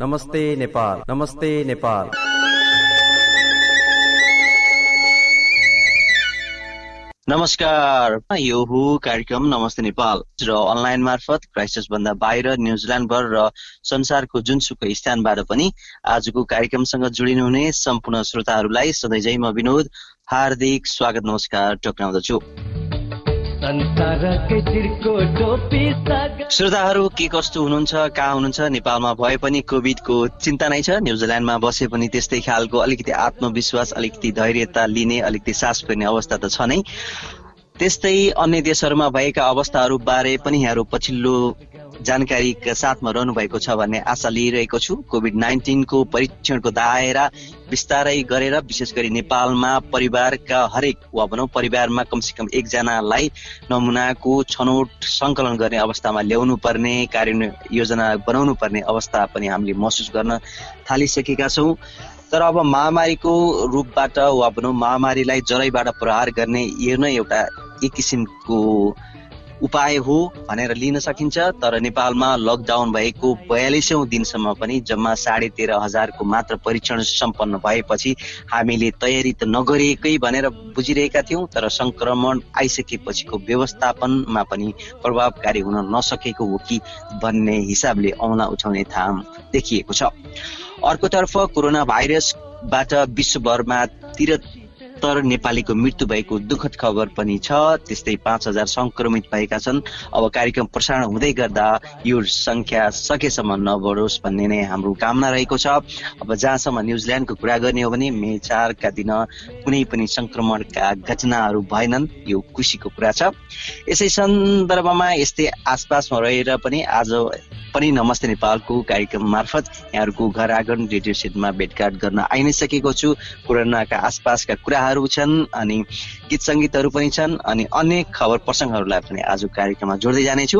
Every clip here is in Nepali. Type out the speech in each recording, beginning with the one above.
नमस्ते नेपाल, नमस्ते नेपाल। नमस्कार, यो हो कार्यक्रम नमस्ते नेपाल र अनलाइन मार्फत क्राइस्टचर्च भन्दा बाहिर न्युजिल्यान्डभर र संसारको जुनसुकै स्थानबाट पनि आजको कार्यक्रमसँग जोडिनुहुने सम्पूर्ण श्रोताहरूलाई सधैँझै म विनोद हार्दिक स्वागत नमस्कार टक्राउँदछु। श्रोताहरू के कस्तो हुनुहुन्छ, कहाँ हुनुहुन्छ? नेपालमा भए पनि कोभिडको चिन्ता नै छ, न्युजिल्यान्डमा बसे पनि त्यस्तै खालको अलिकति आत्मविश्वास, अलिकति धैर्यता लिने, अलिकति सास फेर्ने अवस्था त छ नै। त्यस्तै अन्य देशहरूमा भएका अवस्थाहरू बारे पनि यहाँहरू पछिल्लो जानकारीका साथमा रहनु भएको छ भन्ने आशा लिइरहेको छु। कोभिड-19 को परीक्षणको दायरा विस्तारै गरेर विशेष गरी नेपालमा परिवारका हरेक वा भनौँ परिवारमा कमसेकम एकजनालाई नमुनाको छनौट सङ्कलन गर्ने अवस्थामा ल्याउनु पर्ने, कार्ययोजना बनाउनु पर्ने अवस्था पनि हामीले महसुस गर्न थालिसकेका छौँ। तर अब महामारीको रूपबाट वा भनौँ महामारीलाई जरैबाट प्रहार गर्ने यो नै एउटा एक किसिमको उपाय हो भनेर लिन सकिन्छ। तर नेपालमा लकडाउन भएको 42औं दिनसम्म पनि जम्मा 13,500 को मात्र परीक्षण सम्पन्न भएपछि हामीले तयारी त नगरेकै भनेर बुझिरहेका थियौँ। तर संक्रमण आइसकेपछिको व्यवस्थापनमा पनि प्रभावकारी हुन नसकेको हो कि भन्ने हिसाबले औँला उठाउने थाम देखिएको छ। अर्कोतर्फ कोरोना भाइरसबाट विश्वभरमा 73 नेपालीको मृत्यु भएको दुःखद खबर पनि छ। त्यस्तै 5,000 संक्रमित भएका छन्। अब कार्यक्रम प्रसारण हुँदै गर्दा यो संख्या सकेसम्म नबढोस् भन्ने नै हाम्रो कामना रहेको छ। अब जहाँसम्म न्युजिल्यान्डको कुरा गर्ने हो भने मे 4 का दिन कुनै पनि संक्रमणका घटनाहरू भएनन्, यो खुसीको कुरा छ। यसै सन्दर्भमा यस्तै आसपासमा रहेर पनि आज पनि नमस्ते नेपालको कार्यक्रम मार्फत यहाँहरूको घर आँगन रेडियो सेटमा भेटघाट गर्न आइ नै सकेको छु। कोरोनाका आसपासका कुराहरू छन् अनि गीत सङ्गीतहरू पनि छन् अनि अनेक खबर प्रसङ्गहरूलाई पनि आज कार्यक्रममा जोड्दै जानेछु।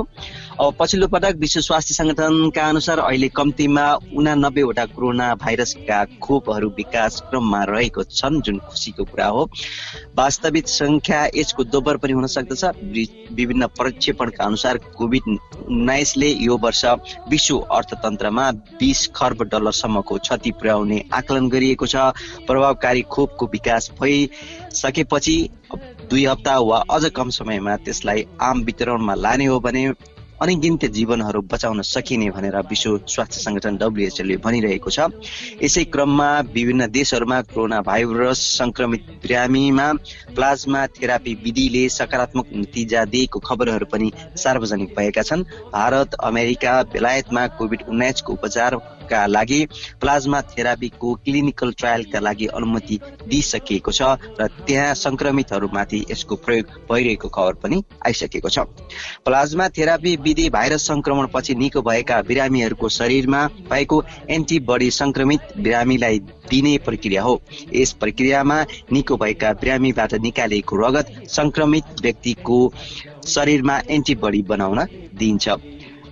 अब पछिल्लो पटक विश्व स्वास्थ्य सङ्गठनका अनुसार अहिले कम्तीमा 89 वटा कोरोना भाइरसका खोपहरू विकास क्रममा रहेको छन्, जुन खुसीको कुरा हो। वास्तविक सङ्ख्या यसको दोब्बर पनि हुन सक्दछ। विभिन्न प्रक्षेपणका अनुसार कोभिड-19 ले यो वर्ष विश्व अर्थतन्त्रमा 20 खर्ब डलरसम्मको क्षति पुर्याउने आकलन गरिएको छ। प्रभावकारी खोपको विकास भइसकेपछि 2 हप्ता वा अझ कम समयमा त्यसलाई आम वितरणमा लाने हो भने अनगिन्त जीवनहरू बचाउन सकिने भनेर विश्व स्वास्थ्य सङ्गठन WHO ले भनिरहेको छ। यसै क्रममा विभिन्न देशहरूमा कोरोना भाइरस संक्रमित बिरामीमा प्लाज्मा थेरापी विधिले सकारात्मक नतिजा दिएको खबरहरू पनि सार्वजनिक भएका छन्। भारत, अमेरिका, बेलायतमा कोभिड-19 को उपचारका लागि प्लाज्मा थेरापीको क्लिनिकल ट्रायलका लागि अनुमति दिइसकिएको छ र त्यहाँ संक्रमितहरूमाथि यसको प्रयोग भइरहेको खबर पनि आइसकेको छ। प्लाज्मा थेरापी विधि भाइरस संक्रमण पछि निको भएका बिरामीहरूको शरीरमा भएको एन्टिबडी संक्रमित बिरामीलाई दिने प्रक्रिया हो। यस प्रक्रियामा निको भएका बिरामीबाट निकालिएको रगत संक्रमित व्यक्तिको शरीरमा एन्टिबडी बनाउन दिइन्छ।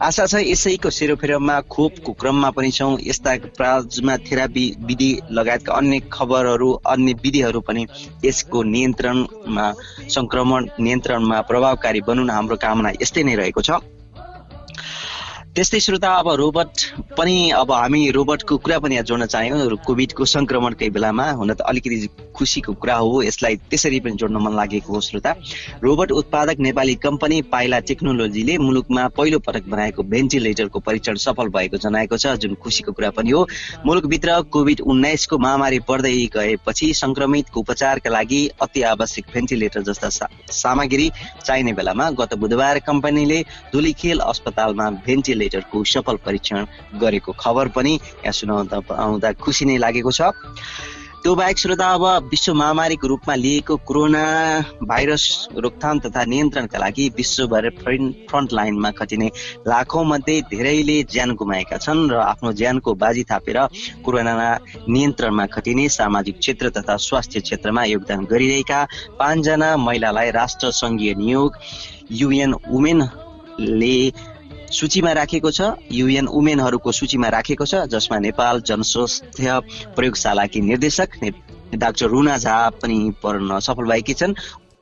आशा छ यसैको सेरोफेरोमा खोपको क्रममा पनि छौँ। यस्ता प्लाज्मा थेरापी विधि लगायतका अन्य खबरहरू, अन्य विधिहरू पनि यसको नियन्त्रणमा, संक्रमण नियन्त्रणमा प्रभावकारी बनुन हाम्रो कामना यस्तै नै रहेको छ। त्यस्तै श्रोता, अब रोबोट पनि, अब हामी रोबोटको कुरा पनि यहाँ जोड्न चाह्यौँ। कोभिडको संक्रमणकै बेलामा हुन त अलिकति खुसीको कुरा हो, यसलाई त्यसरी पनि जोड्न मन लागेको हो। श्रोता, रोबोट उत्पादक नेपाली कम्पनी पाइला टेक्नोलोजीले मुलुकमा पहिलो पटक बनाएको भेन्टिलेटरको परीक्षण सफल भएको जनाएको छ, जुन खुसीको कुरा पनि हो। मुलुकभित्र कोभिड-19 को महामारी बढ्दै गएपछि संक्रमितको उपचारका लागि अति आवश्यक भेन्टिलेटर जस्ता सामग्री चाहिने बेलामा गत बुधबार कम्पनीले धुलीखेल अस्पतालमा भेन्टिलेटरको सफल परीक्षण गरेको खबर पनि यहाँ सुनाउँदा खुसी नै लागेको छ। त्यो बाहेक श्रोता, अब विश्व महामारीको रूपमा लिएको कोरोना भाइरस रोकथाम तथा नियन्त्रणका लागि विश्वभर फ्रन्ट लाइनमा खटिने लाखौं मध्ये धेरैले ज्यान गुमाएका छन् र आफ्नो ज्यानको बाजी थापेर कोरोना नियन्त्रणमा खटिने सामाजिक क्षेत्र तथा स्वास्थ्य क्षेत्रमा योगदान गरिरहेका 5 जना महिलालाई राष्ट्र सङ्घीय नियोग UN वुमेनले सूचीमा राखेको छ। UN वुमेनहरूको सूचीमा राखेको छ, जसमा नेपाल जनस्वास्थ्य प्रयोगशालाकी निर्देशक डाक्टर रुना झा पनि पर्न सफल भएकी छन्।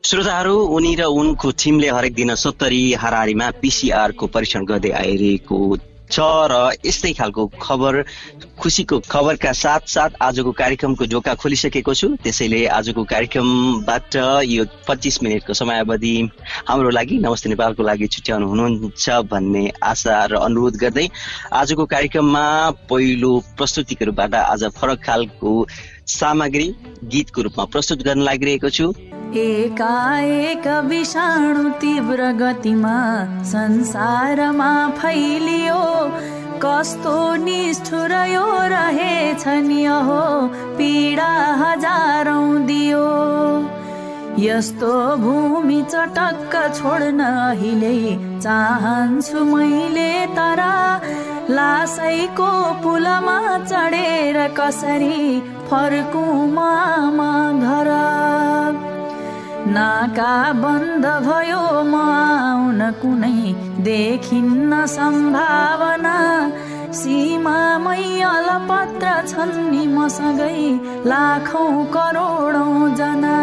श्रोताहरू, उनी र उनको टिमले हरेक दिन 70 हाराहारीमा PCR को परीक्षण गर्दै आइरहेको छ र यस्तै खालको खबर खुसीको खबरका साथ आजको कार्यक्रमको ढोका खोलिसकेको छु। त्यसैले आजको कार्यक्रमबाट यो 25 मिनेटको समयावधि हाम्रो लागि नमस्ते नेपालको लागि छुट्याउनु हुनुहुन्छ भन्ने आशा र अनुरोध गर्दै आजको कार्यक्रममा पहिलो प्रस्तुतिको रूपबाट आज फरक खालको सामग्री गीतको रूपमा प्रस्तुत गर्न लागिरहेको छु। एकाएक विषाणु तीव्र गतिमा संसारमा फैलियो, कस्तो निष्ठुर यो रहेछ नि हो, पीडा हजारौं दियो। यस्तो भूमि चटक्क छोड्न अहिले चाहन्छु मैले, तर लासैको पुलमा चढेर कसरी फर्कौं मामा घर। नाका बन्द भयो म आउन कुनै देखिन्न सम्भावना, सीमामै अलपत्र छन् नि मसँगै लाखौं करोडौं जना।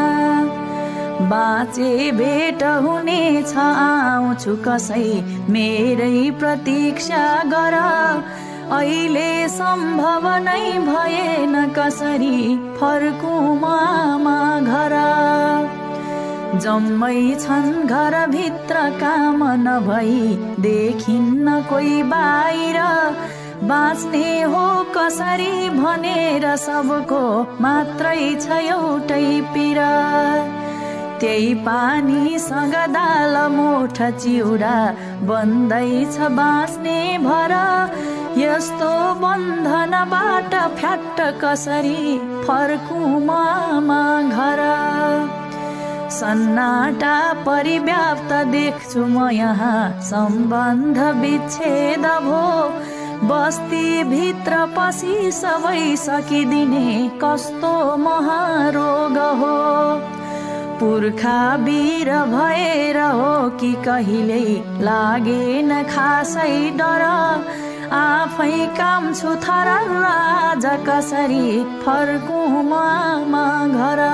बाँचे भेट हुनेछ आउँछु कसै मेरै प्रतीक्षा गर, अहिले सम्भव नै भएन कसरी फर्कौं मामा घर। जम्मै छन् घरभित्र काम नभई देखिन्न कोही बाहिर, बाँच्ने हो कसरी भनेर सबको मात्रै छ एउटै पिर। त्यही पानीसँग दाल मोठ चिउरा बन्दैछ बाँच्ने भर, यस्तो बन्धनबाट फ्याट्ट कसरी फर्कौं मामा घर। सन्नाटा परिव्याप्त देख्छु म यहाँ, सम्बन्ध विच्छेद भो, बस्ती भित्र पसी सबै सकिदिने कस्तो महारोग हो। पुर्खा वीर भएर हो कि कहिले लागेन खासै डर, आफै काम छु थरर आज कसरी फर्कौं मामा घर।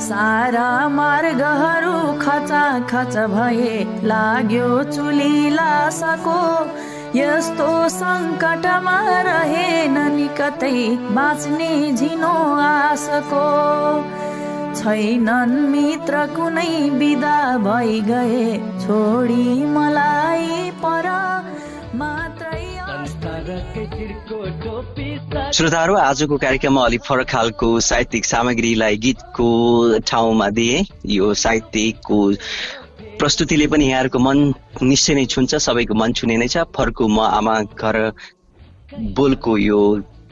सारा मार्गहरू खचाखच भए लाग्यो चुली लासको, यस्तो सङ्कटमा रहेन नि कतै बाँच्ने झिनो आशको। छैनन् मित्र कुनै बिदा भइ गए छोडी मलाई पर, मात्रै श्रोताहरू, आजको कार्यक्रममा अलिक फरक खालको साहित्यिक सामग्रीलाई गीतको ठाउँमा दिए। यो साहित्यिकको प्रस्तुतिले पनि यहाँहरूको मन निश्चय नै छुन्छ, सबैको मन छुने नै छ। फर्कौं म आमा घर बोलको यो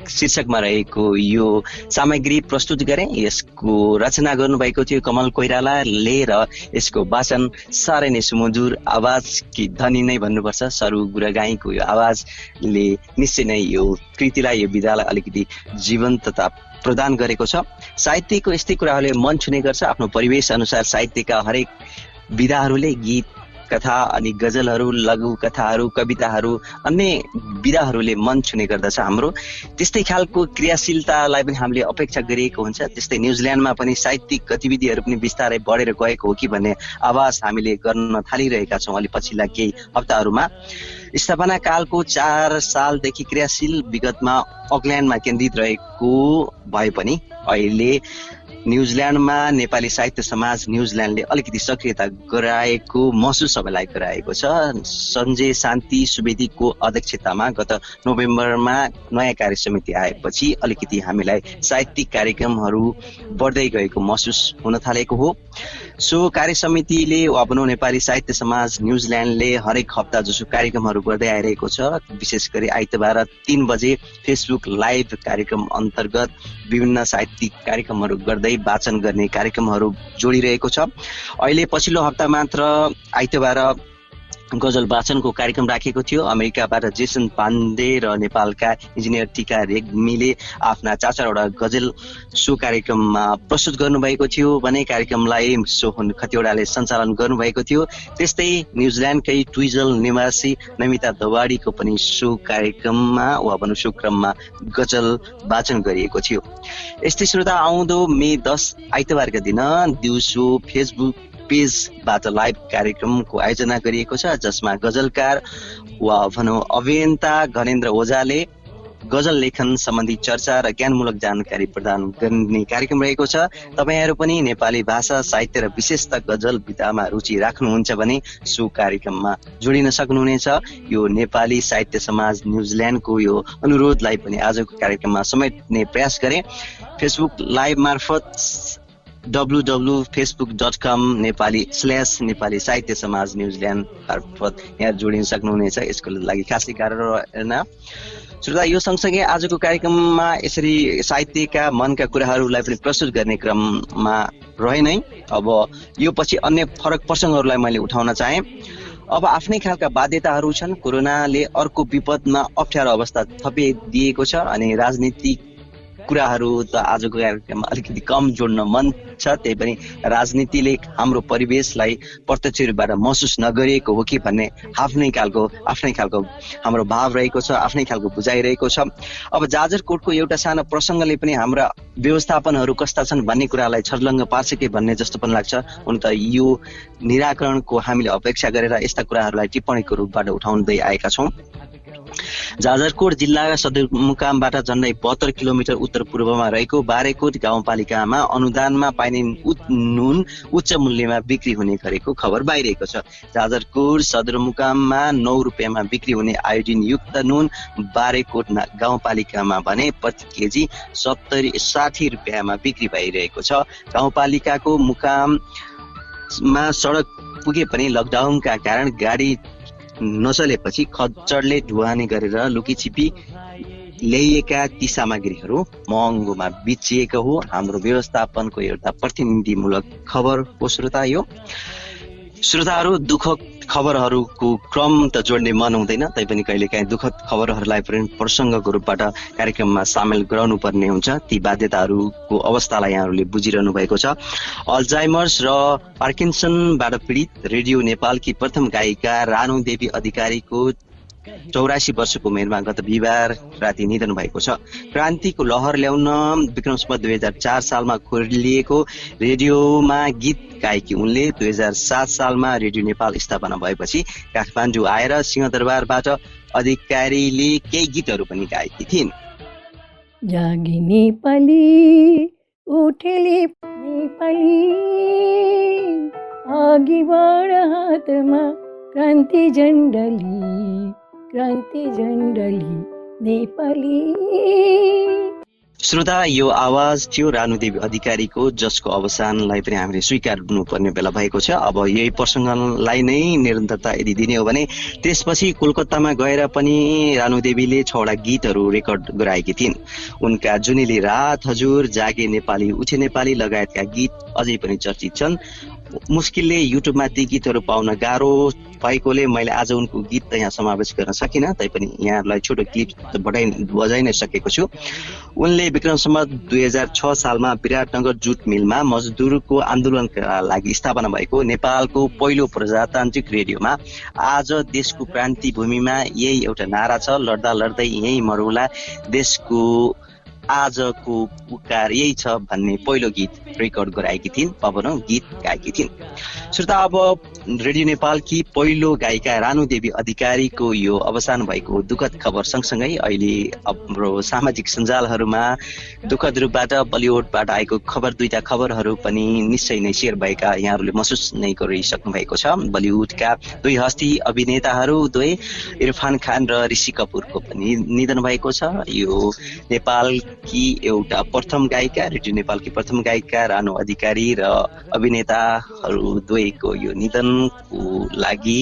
शीर्षकमा रहेको यो सामग्री प्रस्तुत गरे। यसको रचना गर्नुभएको थियो कमल कोइरालाले र यसको वाचन साह्रै नै सुमधुर आवाजकी धनी नै भन्नुपर्छ सरू गुरागाईको यो आवाजले निश्चय नै यो कृतिलाई, यो विधालाई अलिकति जीवन्तता प्रदान गरेको छ। साहित्यको यस्तै कुराहरूले मन छुने गर्छ। आफ्नो परिवेश अनुसार साहित्यका हरेक विधाहरूले गीत, कथा अनि गजलहरू, लघु कथाहरू, कविताहरू, अन्य विधाहरूले मन छुने गर्दछ हाम्रो। त्यस्तै खालको क्रियाशीलतालाई पनि हामीले अपेक्षा गरिएको हुन्छ। त्यस्तै न्युजिल्यान्डमा पनि साहित्यिक गतिविधिहरू पनि बिस्तारै बढेर गएको हो कि भन्ने आवाज हामीले गर्न थालिरहेका छौँ अलि पछिल्ला केही हप्ताहरूमा। स्थापना कालको 4 सालदेखि क्रियाशील, विगतमा अकल्यान्डमा केन्द्रित रहेको भए पनि अहिले न्युजिल्यान्डमा नेपाली साहित्य समाज न्युजिल्यान्डले अलिकति सक्रियता गराएको महसुस सबैलाई गराएको छ। सञ्जय शान्ति सुवेदीको अध्यक्षतामा गत नोभेम्बरमा नयाँ कार्य समिति आएपछि अलिकति हामीलाई साहित्यिक कार्यक्रमहरू बढ्दै गएको महसुस हुन थालेको हो। सो कार्य समितिले आफ्नो नेपाली साहित्य समाज न्युजिल्यान्डले हरेक हप्ता जसो कार्यक्रमहरू गर्दै आइरहेको छ। विशेष गरी आइतबार 3 बजे फेसबुक लाइभ कार्यक्रम अन्तर्गत विभिन्न साहित्यिक कार्यक्रमहरू गर्दै वाचन गर्ने कार्यक्रमहरू जोडिरहेको छ। अहिले पछिल्लो हप्ता मात्र आइतबार गजल वाचनको कार्यक्रम राखेको थियो। अमेरिकाबाट जेसन पाण्डे र नेपालका इन्जिनियर टिका रेग्मीले आफ्ना 4-4वटा गजल सो कार्यक्रममा प्रस्तुत गर्नुभएको थियो भने कार्यक्रमलाई सोहन खतिवडाले सञ्चालन गर्नुभएको थियो। त्यस्तै न्युजिल्यान्डकै ट्विजल निवासी नमिता दवाडीको पनि सो कार्यक्रममा वा भनौँ सो क्रममा गजल वाचन गरिएको थियो। यस्तै श्रोता, आउँदो मे 10 आइतबारका दिन दिउँसो फेसबुक पेजबाट लाइभ कार्यक्रमको आयोजना गरिएको छ, जसमा गजलकार वा भनौँ अभियन्ता घनेन्द्र ओझाले गजल लेखन सम्बन्धी चर्चा र ज्ञानमूलक जानकारी प्रदान गर्ने कार्यक्रम रहेको छ। तपाईँहरू पनि नेपाली भाषा साहित्य र विशेषतः गजल विधामा रुचि राख्नुहुन्छ भने सो कार्यक्रममा जोडिन सक्नुहुनेछ। यो नेपाली साहित्य समाज न्युजिल्यान्डको यो अनुरोधलाई पनि आजको कार्यक्रममा समेट्ने प्रयास गरे। फेसबुक लाइभ मार्फत www.facebook.com नेपाली साहित्य समाज न्युजिल्यान्ड मार्फत यहाँ जोडिन सक्नुहुनेछ। यसको लागि खासै गाह्रो रहेन। श्रोता, यो सँगसँगै आजको कार्यक्रममा यसरी साहित्यका मनका कुराहरूलाई पनि प्रस्तुत गर्ने क्रममा रहे नै। अब यो पछि अन्य फरक प्रसङ्गहरूलाई मैले उठाउन चाहेँ। अब आफ्नै खालका बाध्यताहरू छन्। कोरोनाले अर्को विपदमा अप्ठ्यारो अवस्था थपिदिएको छ अनि राजनीतिक कुराहरू त आजको कार्यक्रममा अलिकति कम जोड्न मन छ। त्यही पनि राजनीतिले हाम्रो परिवेशलाई प्रत्यक्ष रूपबाट महसुस नगरिएको हो कि भन्ने आफ्नै खालको हाम्रो भाव रहेको छ, आफ्नै खालको बुझाइ रहेको छ। अब जाजरकोटको एउटा सानो प्रसङ्गले पनि हाम्रा व्यवस्थापनहरू कस्ता छन् भन्ने कुरालाई छर्लङ्ग पार्छ कि भन्ने जस्तो पनि लाग्छ। हुन त यो निराकरणको हामीले अपेक्षा गरेर यस्ता कुराहरूलाई टिप्पणीको रूपबाट उठाउँदै आएका छौँ। जाजरकोट जिल्लाका सदरमुकामबाट झन्डै 72 किलोमिटर उत्तर पूर्वमा रहेको बारेकोट गाउँपालिकामा अनुदानमा पाइने नुन उच्च मूल्यमा बिक्री हुने गरेको खबर बाहिरिएको छ। जाजरकोट सदरमुकाममा 9 रुपियाँमा बिक्री हुने आयोडिन युक्त नुन बारेकोट गाउँपालिकामा भने प्रति केजी 60 रुपियाँमा बिक्री भइरहेको छ। गाउँपालिकाको मुकाममा सडक पुगे पनि लकडाउनका कारण गाडी नचलेपछि खच्चडले ढुवानी गरेर लुकीछिपी ल्याइएका ती सामग्रीहरू महँगोमा बेचिएको हो। हाम्रो व्यवस्थापनको एउटा प्रतिनिधिमूलक खबर हो श्रोता। यो श्रोताहरू, दुःखद खबरहरूको क्रम त जोड्ने मन हुँदैन, तैपनि कहिलेकाहीँ दुःखद खबरहरूलाई पनि प्रसङ्गको रूपबाट कार्यक्रममा सामेल गराउनु पर्ने हुन्छ। ती बाध्यताहरूको अवस्थालाई यहाँहरूले बुझिरहनु भएको छ। अल्जाइमर्स र पार्किन्सनबाट पीडित रेडियो नेपालकी प्रथम गायिका रानु देवी अधिकारीको 84 वर्षको उमेरमा गत बिहिबार राति निधन भएको छ। क्रान्तिको लहर ल्याउन विक्रम सम्वत 2004 सालमा खोलिएको रेडियोमा गीत गाएकी उनले 2007 सालमा रेडियो नेपाल स्थापना भएपछि काठमाडौँ आएर सिंहदरबारबाट अधिकारीले केही गीतहरू पनि गाएकी थिइन्। जागी नेपाली उठेली नेपाली अघि बढ हातमा क्रान्ति झण्डली नेपाली। श्रोता, यो आवाज थियो रानुदेवी अधिकारीको, जसको अवसानलाई पनि हामीले स्वीकार गर्नुपर्ने बेला भएको छ। अब यही प्रसङ्गलाई नै निरन्तरता यदि दिने हो भने त्यसपछि कोलकातामा गएर पनि रानुदेवीले 6 वटा गीतहरू रेकर्ड गराएकी थिइन्। उनका जुनेली रात, हजुर, जागे नेपाली, उठे नेपाली लगायतका गीत अझै पनि चर्चित छन्। मुस्किलले युट्युबमा ती गीतहरू पाउन गाह्रो भएकोले मैले आज उनको गीत त यहाँ समावेश गर्न सकिनँ, तैपनि यहाँहरूलाई छोटो क्लिप बजाइ नै सकेको छु। उनले विक्रम सम्वत 2006 सालमा विराटनगर जुट मिलमा मजदुरको आन्दोलनका लागि स्थापना भएको नेपालको पहिलो प्रजातान्त्रिक रेडियोमा आज देशको क्रान्ति भूमिमा यही एउटा नारा छ, लड्दा लड्दै यही मरौला, देशको आजको पुकार यही छ भन्ने पहिलो गीत रेकर्ड गराएकी थिइन्, गीत गाएकी थिइन्। श्रोता, अब रेडियो नेपालकी पहिलो गायिका रानुदेवी अधिकारीको यो अवसान भएको दुःखद खबर सँगसँगै अहिले हाम्रो सामाजिक सञ्जालहरूमा दुःखद रूपबाट बलिउडबाट आएको दुईटा खबरहरू पनि निश्चय नै सेयर भएका यहाँहरूले महसुस नै गरिसक्नु भएको छ। बलिउडका दुई हस्ती अभिनेताहरू दुवै इरफान खान र ऋषि कपुरको पनि निधन भएको छ। यो नेपालकी एउटा प्रथम गायिका, रेडियो नेपालकी प्रथम गायिका रानु अधिकारी र अभिनेताहरू दुवैको यो निधनको लागि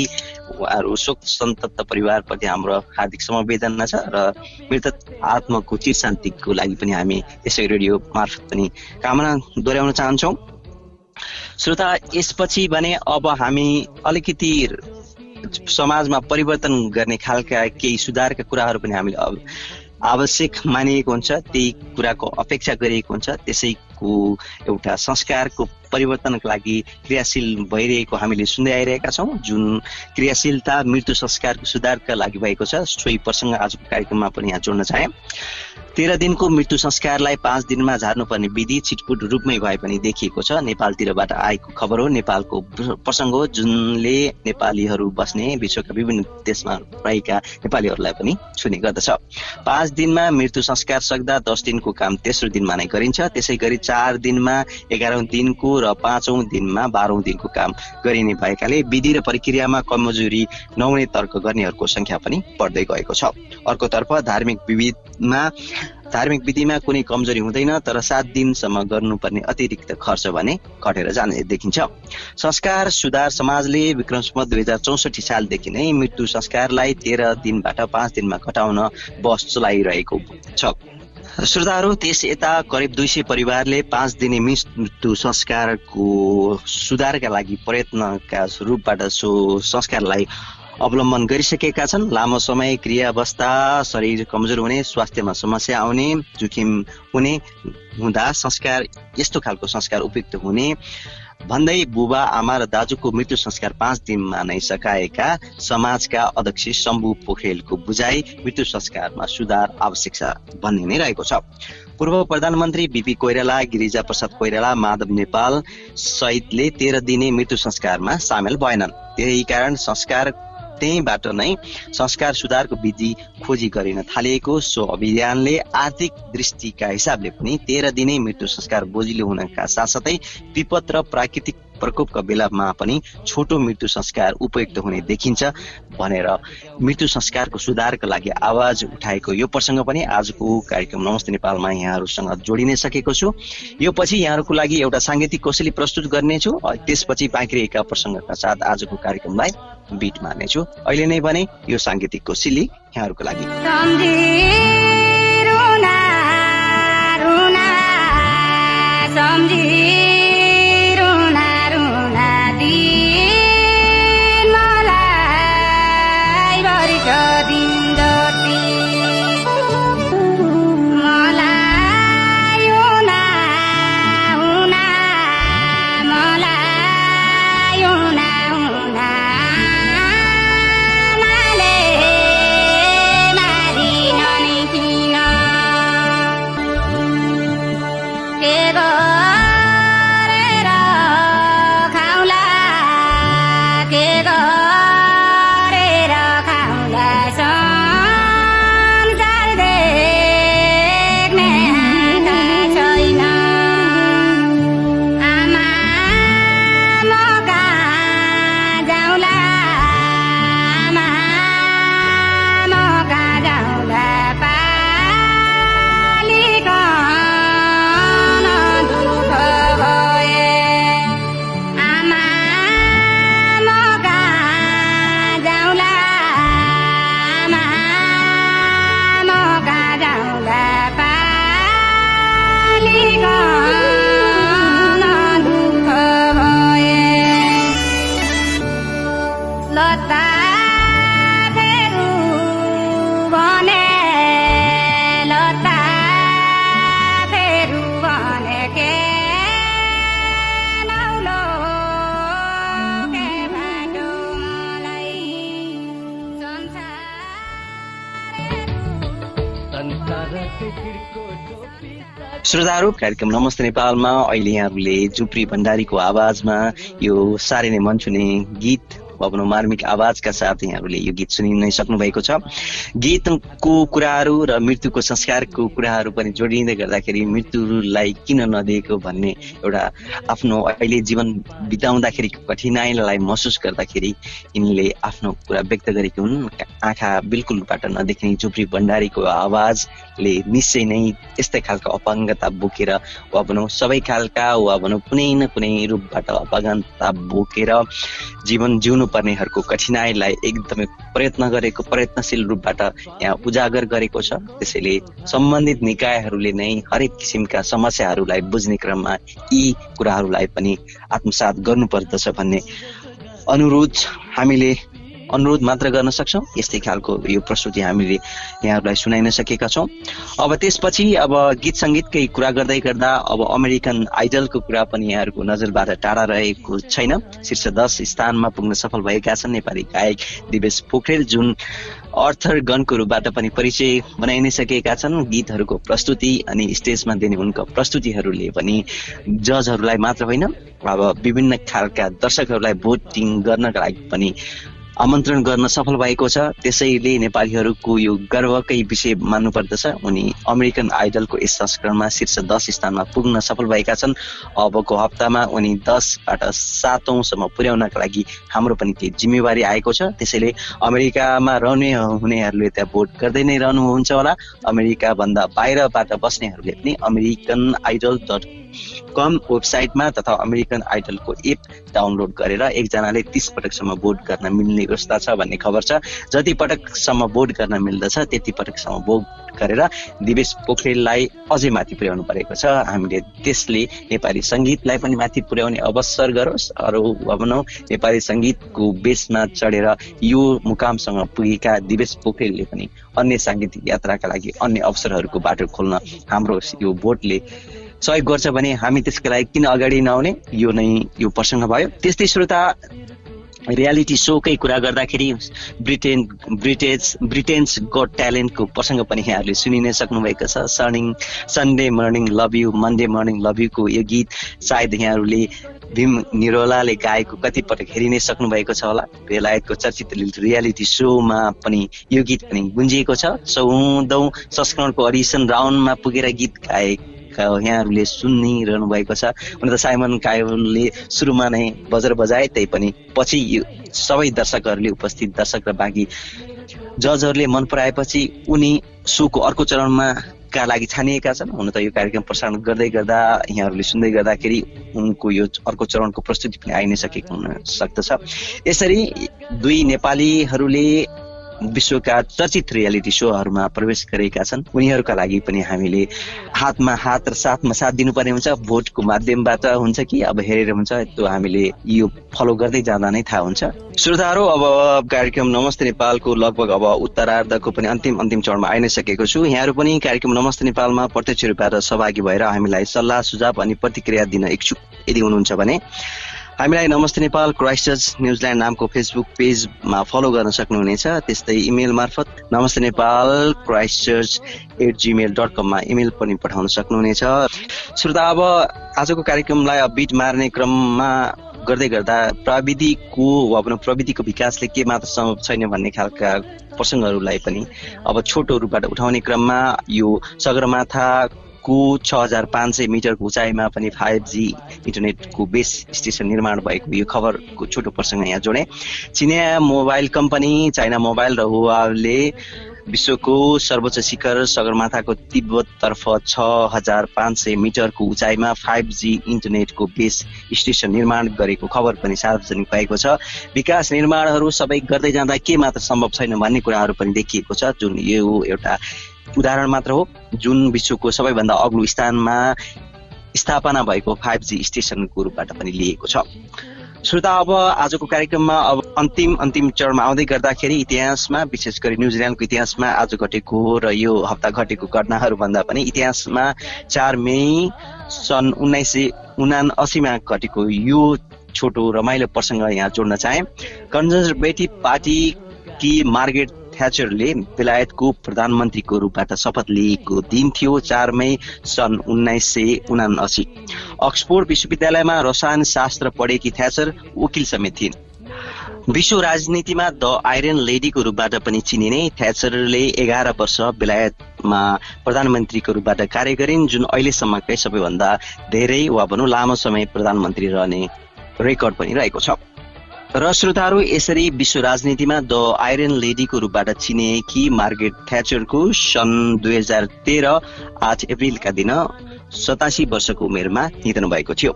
उहाँहरू शोक सन्तप्त परिवारप्रति हाम्रो हार्दिक समवेदना छ र मृतक आत्माको चिर शान्तिको लागि पनि हामी यसै रेडियो मार्फत पनि कामना दोहोऱ्याउन चाहन्छौँ। श्रोता, यसपछि भने अब हामी अलिकति समाजमा परिवर्तन गर्ने खालका केही सुधारका कुराहरू पनि हामीले आवश्यक मानिएको हुन्छ, त्यही कुराको अपेक्षा गरिएको हुन्छ, त्यसैको एउटा संस्कारको परिवर्तनको लागि क्रियाशील भइरहेको हामीले सुन्दै आइरहेका छौँ। जुन क्रियाशीलता मृत्यु संस्कारको सुधारका लागि भएको छ, सोही प्रसङ्ग आजको कार्यक्रममा पनि यहाँ जोड्न चाहे। 13 दिनको मृत्यु संस्कारलाई 5 दिनमा झार्नुपर्ने विधि छिटपुट रूपमै भए पनि देखिएको छ। नेपालतिरबाट आएको खबर हो, नेपालको प्रसङ्ग हो, जुनले नेपालीहरू बस्ने विश्वका विभिन्न देशमा रहेका नेपालीहरूलाई पनि छुने गर्दछ। 5 दिनमा मृत्यु संस्कार सक्दा 10 दिनको काम तेस्रो दिनमा नै गरिन्छ। त्यसै गरी 4 दिनमा 11औं दिनको र 5औं दिनमा 12औं दिनको काम गरिने भएकाले विधि र प्रक्रियामा कमजोरी नहुने तर्क गर्नेहरूको संख्या पनि बढ्दै गएको छ। अर्कोतर्फ धार्मिक विधिमा कुनै कमजोरी हुँदैन, तर 7 दिनसम्म गर्नुपर्ने अतिरिक्त खर्च भने घटेर जाने देखिन्छ। संस्कार सुधार समाजले विक्रम सम्वत 2064 सालदेखि नै मृत्यु संस्कारलाई 13 दिनबाट 5 दिनमा घटाउन बस चलाइरहेको छ। श्रोताहरू, त्यस यता करिब 200 परिवारले 5 दिने मृत्यु संस्कारको सुधारका लागि प्रयत्नका रूपबाट सो संस्कारलाई अवलम्बन गरिसकेका छन्। लामो समय क्रियावस्था, शरीर कमजोर हुने, स्वास्थ्यमा समस्या आउने, जोखिम हुँदा संस्कार यस्तो खालको संस्कार उपयुक्त हुने भन्दै बुबा आमा र दाजुको मृत्यु संस्कार 5 दिनमा नै सकाएका समाजका अध्यक्ष शम्भु पोखरेलको बुझाइ मृत्यु संस्कारमा सुधार आवश्यक छ भन्ने नै रहेको छ। पूर्व प्रधानमन्त्री बीपी कोइराला, गिरिजा प्रसाद कोइराला, माधव नेपाल सहितले 13 दिने मृत्यु संस्कारमा सामेल भएनन्। त्यही कारण त्यहीबाट नै संस्कार सुधारको विधि खोजी गरिन थालिएको सो अभियानले आर्थिक दृष्टिका हिसाबले पनि 13 दिने मृत्यु संस्कार बोझिलो हुनका साथसाथै विपद र प्राकृतिक प्रकोपका बेलामा पनि छोटो मृत्यु संस्कार उपयुक्त हुने देखिन्छ भनेर मृत्यु संस्कारको सुधारका लागि आवाज उठाएको यो प्रसङ्ग पनि आजको कार्यक्रम नमस्ते नेपालमा यहाँहरूसँग जोडिनै सकेको छु। यो पछि यहाँहरूको लागि एउटा साङ्गीतिक कोसेली प्रस्तुत गर्नेछु, त्यसपछि बाँकी रहेका प्रसङ्गका साथ आजको कार्यक्रमलाई बिट मार्नेछु। अहिले नै भने यो साङ्गीतिक कोसेली यहाँहरूको लागि। श्रोताहरू, कार्यक्रम नमस्ते नेपालमा अहिले यहाँहरूले झुप्री भण्डारीको आवाजमा यो साह्रै नै मन छुने गीत भनौँ मार्मिक आवाजका साथ यहाँहरूले यो गीत सुनि नै सक्नु भएको छ। गीतको कुराहरू र मृत्युको संस्कारको कुराहरू पनि जोडिँदै गर्दाखेरि मृत्युलाई किन नदिएको भन्ने एउटा आफ्नो अहिले जीवन बिताउँदाखेरि कठिनाइलाई महसुस गर्दाखेरि यिनले आफ्नो कुरा व्यक्त गरेकी हुन्। आँखा बिल्कुलबाट नदेख्ने झुप्री भण्डारीको आवाजले निश्चय नै यस्तै खालको अपाङ्गता बोकेर वा भनौँ सबै खालका वा भनौँ कुनै न कुनै रूपबाट अपाङ्गता बोकेर जीवन जिउनु पर्नेहरूको कठिनाइलाई एकदमै प्रयत्नशील रूपबाट यहाँ उजागर गरेको छ। त्यसैले सम्बन्धित निकायहरूले नै हरेक किसिमका समस्याहरूलाई बुझ्ने क्रममा यी कुराहरूलाई पनि आत्मसात गर्नुपर्दछ भन्ने अनुरोध हामीले अनुरोध मात्र गर्न सक्छौँ। यस्तै खालको यो प्रस्तुति हामीले यहाँहरूलाई सुनाइन सकेका छौँ। अब त्यसपछि अब गीत सङ्गीतकै कुरा गर्दै गर्दा अब अमेरिकन आइडलको कुरा पनि यहाँहरूको नजरबाट टाढा रहेको छैन। शीर्ष 10 स्थानमा पुग्न सफल भएका छन् नेपाली गायक दिवेश पोखरेल, जुन अर्थर गनको रूपबाट पनि परिचय बनाइ नै सकेका छन्। गीतहरूको प्रस्तुति अनि स्टेजमा दिने उनका प्रस्तुतिहरूले पनि जजहरूलाई मात्र होइन, अब विभिन्न खालका दर्शकहरूलाई भोटिङ गर्नका लागि पनि आमन्त्रण गर्न सफल भएको छ। त्यसैले नेपालीहरूको यो गर्वकै विषय मान्नुपर्दछ। उनी अमेरिकन आइडलको यस संस्करणमा शीर्ष 10 स्थानमा पुग्न सफल भएका छन्। अबको हप्तामा उनी 10बाट 7औँसम्म पुर्याउनका लागि हाम्रो पनि केही जिम्मेवारी आएको छ। त्यसैले अमेरिकामा रहने हुनेहरूले त्यहाँ भोट गर्दै नै रहनुहुन्छ होला। अमेरिकाभन्दा बाहिरबाट बस्नेहरूले पनि americanidol.com वेबसाइटमा तथा अमेरिकन आइडलको एप डाउनलोड गरेर एकजनाले 30 पटकसम्म भोट गर्न मिल्ने व्यवस्था छ भन्ने खबर छ। जति पटकसम्म भोट गर्न मिल्दछ त्यति पटकसम्म भोट गरेर दिवेश पोखरेललाई अझै माथि पुर्याउनु परेको छ। हामीले त्यसले नेपाली सङ्गीतलाई पनि माथि पुर्याउने अवसर गरोस्। अरू भनौँ नेपाली सङ्गीतको बेसमा चढेर यो मुकामसँग पुगेका दिवेश पोखरेलले पनि अन्य साङ्गीतिक यात्राका लागि अन्य अवसरहरूको बाटो खोल्न हाम्रो यो भोटले सहयोग गर्छ भने हामी त्यसको लागि किन अगाडि नआउने, यो नै यो प्रसङ्ग भयो। त्यस्तै श्रोता, रियालिटी सोकै कुरा गर्दाखेरि ब्रिटेन्स गट ट्यालेन्टको प्रसङ्ग पनि यहाँहरूले सुनि नै सक्नुभएको छ। Sunday morning love you, Monday morning love UCO यो गीत सायद यहाँहरूले भीम निरोलाले गाएको कतिपटक हेरि नै सक्नुभएको छ होला। बेलायतको चर्चित रियालिटी सोमा पनि यो गीत पनि गुन्जिएको छ। 14औं संस्करणको अडिसन राउन्डमा पुगेर गीत यहाँहरूले सुनिरहनु भएको छ। हुन त साइमन कायलले सुरुमा नै बजार बजाए, त्यही पनि पछि सबै दर्शकहरूले, उपस्थित दर्शक र बाँकी जजहरूले मन पराएपछि उनी सोको अर्को चरणमा का लागि छानिएका छन्। हुन त यो कार्यक्रम प्रसारण गर्दै गर्दा यहाँहरूले सुन्दै गर्दाखेरि उनको यो अर्को चरणको प्रस्तुति पनि आइ नै सकेको हुन सक्दछ। यसरी दुई नेपालीहरूले विश्वका चर्चित रियालिटी सोहरूमा प्रवेश गरेका छन्। उनीहरूका लागि पनि हामीले हातमा हात र साथमा साथ दिनुपर्ने हुन्छ। भोटको माध्यमबाट हुन्छ कि अब हेरेर हुन्छ, त्यो हामीले यो फलो गर्दै जाँदा नै थाहा हुन्छ। श्रोताहरू, अब कार्यक्रम नमस्ते नेपालको लगभग अब उत्तरार्धको पनि अन्तिम चरणमा आइ नै सकेको छु। यहाँहरू पनि कार्यक्रम नमस्ते नेपालमा प्रत्यक्ष रूपबाट सहभागी भएर हामीलाई सल्लाह सुझाव अनि प्रतिक्रिया दिन इच्छुक यदि हुनुहुन्छ भने हामीलाई नमस्ते नेपाल क्राइस्टचर्च न्युजिल्यान्ड नामको फेसबुक पेजमा फलो गर्न सक्नुहुनेछ। त्यस्तै इमेल मार्फत नमस्ते नेपाल christchurch@gmail.com मा इमेल पनि पठाउन सक्नुहुनेछ। श्रोता, अब आजको कार्यक्रमलाई बिट मार्ने क्रममा गर्दै गर्दा प्रविधिको विकासले के मात्र सम्भव छैन भन्ने खालका प्रसङ्गहरूलाई पनि अब छोटो रूपबाट उठाउने क्रममा यो सगरमाथा को 6500 मिटरको उचाइमा पनि 5G इन्टरनेटको बेस स्टेसन निर्माण भएको यो खबरको छोटो प्रसङ्ग यहाँ जोडे। चिनिया मोबाइल कम्पनी चाइना मोबाइल र हुवावेले विश्वको सर्वोच्च शिखर सगरमाथाको तिब्बततर्फ 6500 मिटरको उचाइमा 5G इन्टरनेटको बेस स्टेसन निर्माण गरेको खबर पनि सार्वजनिक भएको छ। विकास निर्माणहरू सबै गर्दै जाँदा के मात्र सम्भव छैन भन्ने कुराहरू पनि देखिएको छ, जुन यो एउटा उदाहरण मात्र हो, जुन विश्वको सबैभन्दा अग्लो स्थानमा स्थापना भएको 5G स्टेसनको रूपबाट पनि लिएको छ। श्रोता, अब आजको कार्यक्रममा अब अन्तिम चरणमा आउँदै गर्दाखेरि इतिहासमा, विशेष गरी न्युजिल्यान्डको इतिहासमा आज घटेको र यो हप्ता घटेको घटनाहरू भन्दा पनि इतिहासमा 4 मई सन् 1979 मा घटेको यो छोटो रमाइलो प्रसङ्ग यहाँ जोड्न चाहे। कन्जर्भेटिभ पार्टीकी मार्गरेट थ्याचरले बेलायतको प्रधानमन्त्रीको रूपबाट शपथ लिएको दिन थियो 4 मई सन् 1979। अक्सफोर्ड विश्वविद्यालयमा रसायनशास्त्र पढेकी थ्याचर वकिल समेत थिइन्। विश्व राजनीतिमा द आइरन लेडीको रूपबाट पनि चिनिने थ्याचरले 11 वर्ष बेलायतमा प्रधानमन्त्रीको रूपबाट कार्य गरिन्, जुन अहिलेसम्मकै सबैभन्दा धेरै वा भनौँ लामो समय प्रधानमन्त्री रहने रेकर्ड पनि रहेको छ। र श्रोताहरू, यसरी विश्व राजनीतिमा द आइरन लेडीको रूपबाट चिनिएकी मार्गरेट थ्याचरको सन् 2013 8 अप्रिलका दिन 87 वर्षको उमेरमा निधन भएको थियो।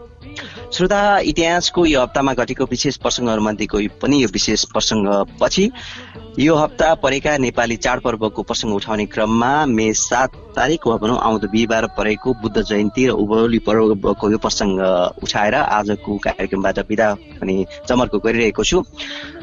श्रोता, इतिहासको यो हप्तामा घटेको विशेष प्रसङ्गहरूमध्येको पनि यो विशेष प्रसङ्ग पछि यो हप्ता परेका नेपाली चाडपर्वको प्रसङ्ग उठाउने क्रममा मे 7 तारिक वा भनौँ आउँदो बिहिबार परेको बुद्ध जयन्ती र उभौली पर्वको यो प्रसङ्ग उठाएर आजको कार्यक्रमबाट बिदा पनि जमर्को गरिरहेको छु।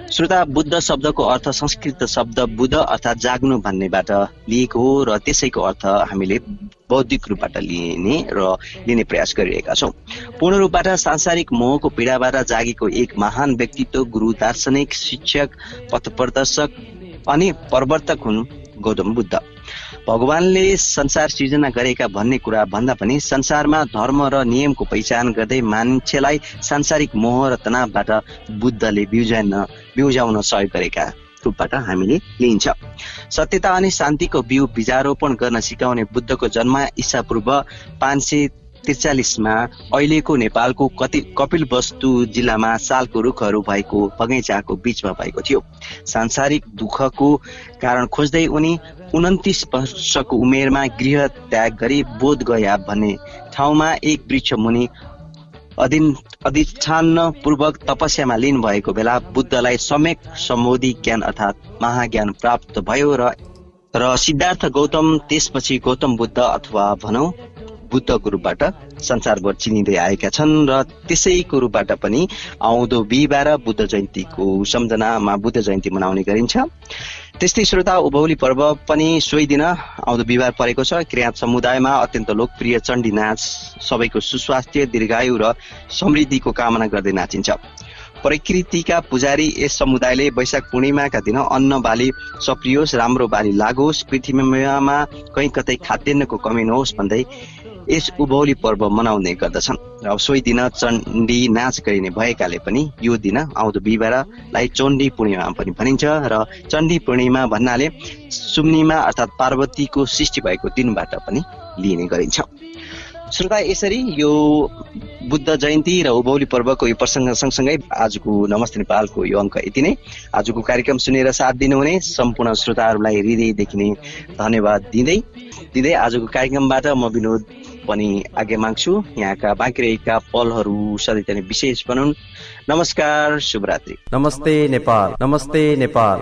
श्रोता, बुद्ध शब्दको अर्थ संस्कृत शब्द बुद्ध अर्थात् जाग्नु भन्नेबाट लिएको हो र त्यसैको अर्थ हामीले बौद्धिक रूपबाट लिने प्रयास गरिरहेका छौँ। पूर्ण रूपबाट सांसारिक मोहको पीडाबाट जागेको एक महान व्यक्तित्व, गुरु, दार्शनिक, शिक्षक, पथप्रदर्शक अनि प्रवर्तक हुन् गौतम बुद्ध। भगवानले संसार सिर्जना गरेका भन्ने कुरा भन्दा पनि संसारमा धर्म र नियमको पहिचान गर्दै मान्छेलाई सांसारिक मोह र तनावबाट बुद्धले बिउजाउन सहयोग गरेका रूपबाट हामीले लिइन्छ। सत्यता अनि शान्तिको बिउ बिजारोपण गर्न सिकाउने बुद्धको जन्म ईसापूर्व 543 अहिलेको नेपालको कपिलवस्तु जिल्लामा सालको रुखहरू भएको बगैँचाको बीचमा भएको थियो। सांसारिक दुःखको कारण खोज्दै उनी 29 वर्षको उमेरमा गृह त्याग गरी बोध गया भन्ने ठाउँमा एक वृक्ष मुनि अधिष्ठान पूर्वक तपस्यामा लिन भएको बेला बुद्धलाई सम्यक सम्बोधि ज्ञान अर्थात् महाज्ञान प्राप्त भयो र सिद्धार्थ गौतम त्यसपछि गौतम बुद्ध अथवा भनौँ बुद्धको रूपबाट संसारभर चिनिँदै आएका छन् र त्यसैको रूपबाट पनि आउँदो बिहिबार बुद्ध जयन्तीको सम्झनामा बुद्ध जयन्ती मनाउने गरिन्छ। त्यस्तै श्रोता, उभौली पर्व पनि सोही दिन आउँदो बिहिबार परेको छ। किराँत समुदायमा अत्यन्त लोकप्रिय चण्डी नाच सबैको सुस्वास्थ्य, दीर्घायु र समृद्धिको कामना गर्दै नाचिन्छ। प्रकृतिका पुजारी यस समुदायले वैशाख पूर्णिमाका दिन अन्न बाली सप्रियोस्, राम्रो बाली लागोस्, पृथ्वीमा कहीँ कतै खाद्यान्नको कमी नहोस् भन्दै यस उभौली पर्व मनाउने गर्दछन्। र सोही दिन चण्डी नाच गरिने भएकाले पनि यो दिन आउँदो बिहिबारलाई चण्डी पूर्णिमा पनि भनिन्छ र चण्डी पूर्णिमा भन्नाले सुम्निमा अर्थात् पार्वतीको सृष्टि भएको दिनबाट पनि लिइने गरिन्छ। श्रोता, यसरी यो बुद्ध जयन्ती र उभौली पर्वको यो प्रसङ्ग सँगसँगै आजको नमस्ते नेपालको यो अङ्क यति नै। आजको कार्यक्रम सुनेर साथ दिनुहुने सम्पूर्ण श्रोताहरूलाई हृदयदेखि नै धन्यवाद दिँदै आजको कार्यक्रमबाट म विनोद पनि आज्ञा माग्छु। यहाँका बाँकी रहेका पलहरू सधैँ नै विशेष बनुन्। नमस्कार, शुभरात्रि। नमस्ते नेपाल, नमस्ते नेपाल।